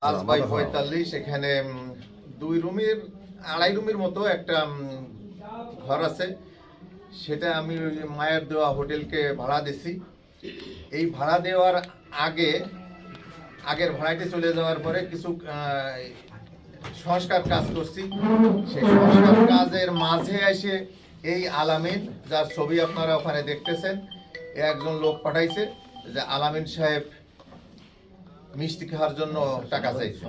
5x45 এখানে 2 রুমের 2.5 রুমের মতো একটা ঘর আছে। সেটা আমি ওই মায়ের দেওয়া হোটেলকে ভাড়া দিছি। এই ভাড়া দেওয়ার আগের ভাড়াটি চলে যাওয়ার পরে কিছু সংস্কার কাজ করছি। সেই সংস্কার কাজের মাঝে এসে এই আলামিন, যার ছবি আপনারা ওখানে দেখতেছেন, একজন লোক পাঠাইছে যে আলামিন সাহেব মিষ্টি খাওয়ার জন্য টাকা চাইছে।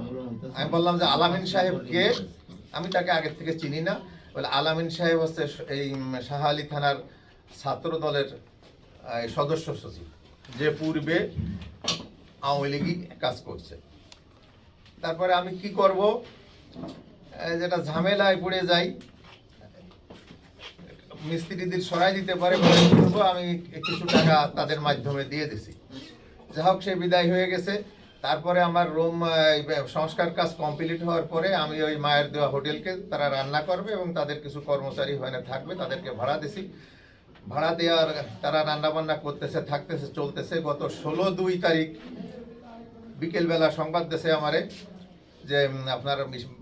আমি বললাম যে আলামিন সাহেব কে, আমি তাকে আগের থেকে চিনি না। বলে আলামিন সাহেব হচ্ছে এই শাহালি থানার ছাত্র দলের সদস্য সচিব, যে পূর্বে আওয়ামী লীগই কাজ করছে। তারপরে আমি কি করব, যেটা ঝামেলায় পড়ে যাই, মিস্ত্রিদের সরাই দিতে পারে বলে আমি কিছু টাকা তাদের মাধ্যমে দিয়ে দিছি। যা হোক, সে বিদায় হয়ে গেছে। তারপরে আমার রুম সংস্কার কাজ কমপ্লিট হওয়ার পরে আমি ওই মায়ের দেওয়া হোটেলকে তারা রান্না করবে এবং তাদের কিছু কর্মচারী ওখানে থাকবে, তাদেরকে ভাড়া দিছি। ভাড়া দেওয়ার তারা রান্না বান্না করতেছে, থাকতেছে, চলতেছে। গত 16/2 তারিখ বিকেলবেলা সংবাদ দিয়েছে আমারে যে আপনার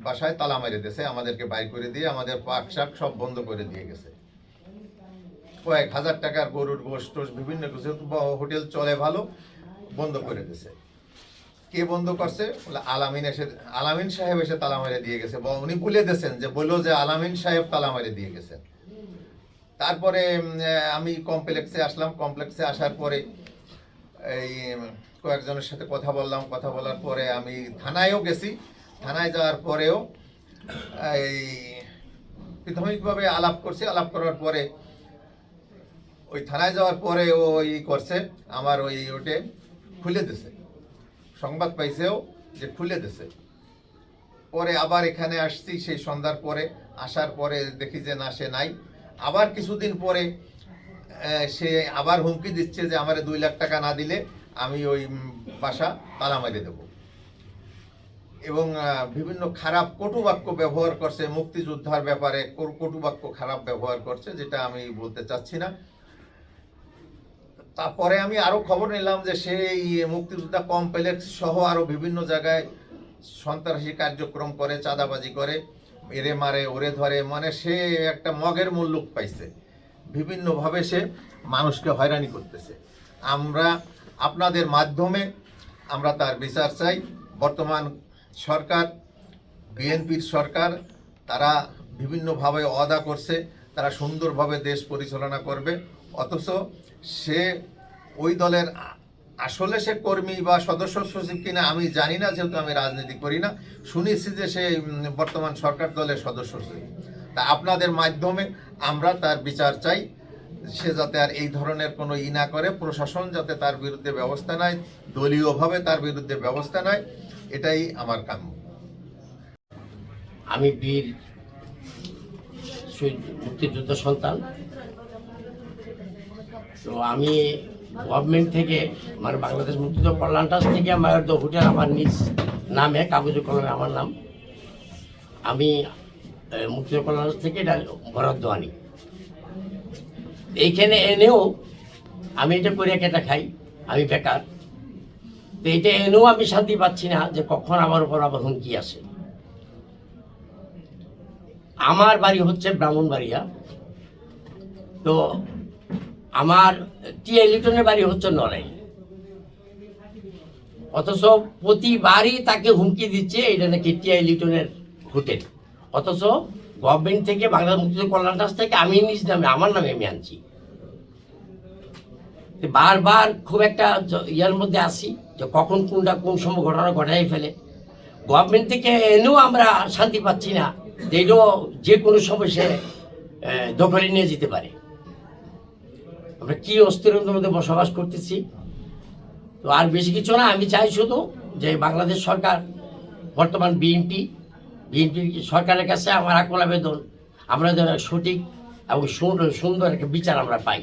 বাসায় তালা মেরে দিয়েছে, আমাদেরকে বাইর করে দিয়ে আমাদের পাক শাক সব বন্ধ করে দিয়ে গেছে। কয়েক হাজার টাকার গরুর গোশত বিভিন্ন কিছু, হোটেল চলে ভালো, বন্ধ করে দিয়েছে। কে বন্ধ করছে? আলামিন সাহেব এসে তালা মেরে দিয়ে গেছে। উনি বলে দিয়েছেন যে বললো যে আলামিন সাহেব তালা মেরে দিয়ে গেছেন। তারপরে আমি কমপ্লেক্সে আসলাম। কমপ্লেক্সে আসার পরে এই কয়েকজনের সাথে কথা বললাম। কথা বলার পরে আমি থানায়ও গেছি। থানায় যাওয়ার পরেও এই প্রাথমিকভাবে আলাপ করছি। আলাপ করার পরে ওই থানায় যাওয়ার পরে ওই করছে আমার ওইটা খুলে দিছে। সংবাদ পাইছেও যে খুলে দিছে। পরে আবার এখানে আসছি সেই সন্ধ্যার পরে। আসার পরে দেখি যে না, সে নাই। আবার কিছুদিন পরে সে আবার হুমকি দিচ্ছে যে আমার 2 লাখ টাকা না দিলে আমি ওই বাসা তালা মেরে দেব, এবং বিভিন্ন খারাপ কটুবাক্য ব্যবহার করছে। মুক্তিযোদ্ধার ব্যাপারে কটুবাক্য খারাপ ব্যবহার করছে, যেটা আমি বলতে চাচ্ছি না। তারপরে আমি আরো খবর নিলাম যে সেই মুক্তিযোদ্ধা কমপ্লেক্স সহ আরো বিভিন্ন জায়গায় সন্ত্রাসী কার্যক্রম করে, চাঁদাবাজি করে, এরে মারে, ওরে ধরে, মানে সে একটা মগের মুল্লুক পাইছে। বিভিন্নভাবে সে মানুষকে হয়রানি করতেছে। আমরা আপনাদের মাধ্যমে আমরা তার বিচার চাই। বর্তমান সরকার, বিএনপির সরকার, তারা বিভিন্নভাবে ওয়াদা করছে তারা সুন্দরভাবে দেশ পরিচালনা করবে, অথচ সে ওই দলের আসলে সে কর্মী বা সদস্য সচিব কিনা আমি জানি না, যেহেতু আমি রাজনীতি করি না। শুনেছি যে সে বর্তমান সরকার দলের সদস্য সচিব। তা আপনাদের মাধ্যমে আমরা তার বিচার চাই। সে যাতে আর এই ধরনের কোনো না করে, প্রশাসন যাতে তার বিরুদ্ধে ব্যবস্থা নেয়, দলীয়ভাবে তার বিরুদ্ধে ব্যবস্থা নেয়, এটাই আমার কাম্য। আমি বীর মুক্তিযুদ্ধ সন্তান। তো আমি গভর্নমেন্ট থেকে, মানে বাংলাদেশ মুক্তিযুদ্ধ কল্যাণ ট্রাস্ট থেকে আমার হোটেল আমার নিজ নামে, কাগজে কলমে আমার নাম, আমি মুক্তিযুদ্ধ কল্যাণ ট্রাস্ট থেকে এটা বরাদ্দ আনি। এইখানে এনেও আমি এটা করে কেটে খাই, আমি বেকার। তো এটা এনেও আমি শান্তি পাচ্ছি না যে কখন আমার উপর আবার হুমকি আসে। আমার বাড়ি হচ্ছে ব্রাহ্মণবাড়িয়া। তো আমার টিআই লিটনের বাড়ি হচ্ছে নড়াই, অথচ প্রতিবারই তাকে হুমকি দিচ্ছে এটা নাকি টিআই লিটনের হোটেল, অথচ গভর্নমেন্ট থেকে, বাংলাদেশ মুক্তিযুদ্ধ কল্যাণ ট্রাস্ট থেকে আমি নিজ নামে, আমার নামে আমি আনছি। বারবার খুব একটা ইয়ার মধ্যে আসি যে কখন কোনটা কোন সময় ঘটনা ঘটাই ফেলে। গভর্নমেন্ট থেকে এনেও আমরা শান্তি পাচ্ছি না, যে এটাও যে কোনো সময় সে দখলে নিয়ে যেতে পারে। আমরা কি অস্থিরতার মধ্যে বসবাস করতেছি। তো আর বেশি কিছু না, আমি চাই শুধু যে বাংলাদেশ সরকার, বর্তমান বিএনপি সরকারের কাছে আমার আকুল আবেদন, আমরা যেন সঠিক এবং সুন্দর একটা বিচার আমরা পাই।